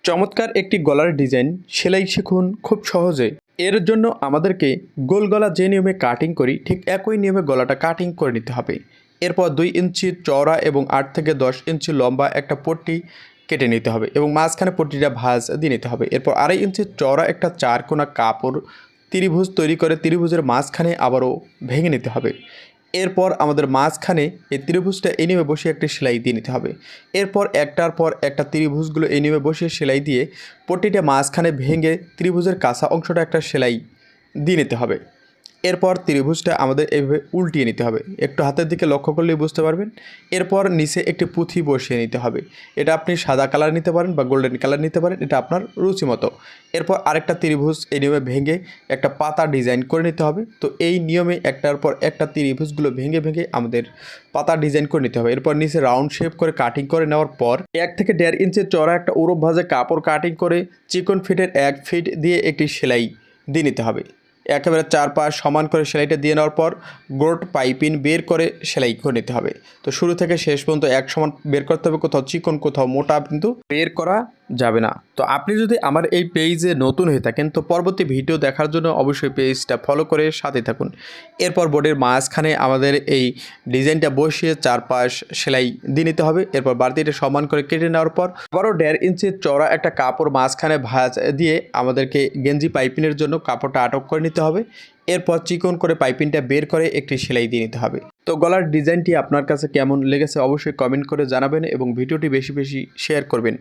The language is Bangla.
চমৎকার একটি গলার ডিজাইন সেলাই শিখুন খুব সহজে। এর জন্য আমাদেরকে গোল গলা যে নিয়মে কাটিং করি ঠিক একই নিয়মে গলাটা কাটিং করে নিতে হবে। এরপর 2 ইঞ্চি চওড়া এবং 8 থেকে 10 ইঞ্চি লম্বা একটা পট্টি কেটে নিতে হবে এবং মাঝখানে পট্টিটা ভাঁজ দিয়ে নিতে হবে। এরপর 2.5 ইঞ্চি চওড়া একটা 4 কোনা কাপড় ত্রিভুজ তৈরি করে ত্রিভুজের মাঝখানে আবারও ভেঙে নিতে হবে। এরপর আমাদের মাঝখানে এই ত্রিভুজটা এই নিয়মে বসিয়ে একটি সেলাই দিয়ে নিতে হবে। এরপর একটার পর একটা ত্রিভুজগুলো এই নিয়মে বসিয়ে সেলাই দিয়ে পট্টিটা মাঝখানে ভেঙে ত্রিভুজের কাঁচা অংশটা একটা সেলাই দিয়ে নিতে হবে। এরপর ত্রিভুজটা আমাদের এইভাবে উল্টিয়ে নিতে হবে, একটু হাতের দিকে লক্ষ্য করলেই বুঝতে পারবেন। এরপর নিচে একটি পুঁথি বসিয়ে নিতে হবে। এটা আপনি সাদা কালার নিতে পারেন বা গোল্ডেন কালার নিতে পারেন, এটা আপনার রুচি মতো। এরপর আরেকটা ত্রিভুজ এই নিয়মে ভেঙে একটা পাতা ডিজাইন করে নিতে হবে। তো এই নিয়মে একটার পর একটা ত্রিভুজগুলো ভেঙে ভেঙে আমাদের পাতা ডিজাইন করে নিতে হবে। এরপর নিচে রাউন্ড শেপ করে কাটিং করে নেওয়ার পর 1 থেকে 1.5 ইঞ্চি চড়া একটা ওরব ভাঁজে কাপড় কাটিং করে চিকন ফিটের 1 ফিট দিয়ে একটি সেলাই দিয়ে নিতে হবে। একেবারে 4 পাশ সমান করে সেলাইটা দিয়ে নেওয়ার পর গোট পাইপিং বের করে সেলাই করে নিতে হবে। তো শুরু থেকে শেষ পর্যন্ত এক সমান বের করতে হবে, কোথাও চিকন কোথাও মোটা কিন্তু বের করা যাবে না। তো আপনি যদি আমার এই পেজে নতুন হয়ে থাকেন তো পরবর্তী ভিডিও দেখার জন্য অবশ্যই পেজটা ফলো করে সাথে থাকুন। এরপর বোর্ডের মাঝখানে আমাদের এই ডিজাইনটা বসিয়ে 4 পাশ সেলাই দিয়ে নিতে হবে। এরপর বাড়তিটা সমান করে কেটে নেওয়ার পর আবারও 1.5 ইঞ্চি চওড়া একটা কাপড় মাঝখানে ভাঁজ দিয়ে আমাদেরকে গেঞ্জি পাইপিংয়ের জন্য কাপড়টা আটক করে নিতে হবে। এরপর চিকন করে পাইপিংটা বের করে একটি সেলাই দিয়ে নিতে হবে। তো গলার ডিজাইনটি আপনার কাছে কেমন লেগেছে অবশ্যই কমেন্ট করে জানাবেন এবং ভিডিওটি বেশি বেশি শেয়ার করবেন।